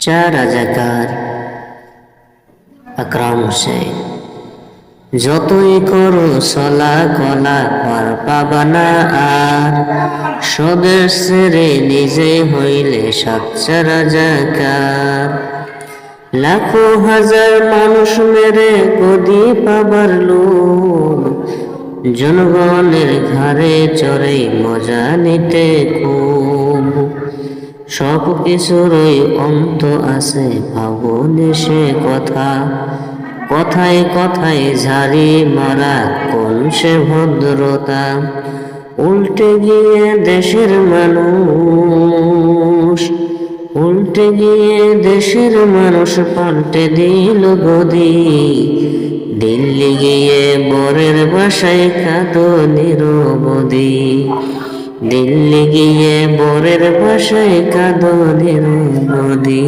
রাজাকার আকরাম হোসেন। যতই করো চলা কলা পার পাবানা আর, স্বদেশ ছেড়ে নিজে হইলে সাচ্চা রাজাকার। লাখো হাজার মানুষ মেরে গদি পাবার লোভ, জনগণের ঘাড়ে চড়ে মজা নিতে খুব। সব কিছুরই অন্ত আছে ভাবনে সে কথা, কথায় কথায় ঝাড়ি মারা কোন সে ভদ্রতা। উল্টে গিয়ে দেশের মানুষ, উল্টে গিয়ে দেশের মানুষ পাল্টে দিল গদি। দিল্লি গিয়ে বরের বাসায় কাঁদো নিরবধি, দিল্লি গিয়ে বরের বাসায় কাঁদো নিরবধি।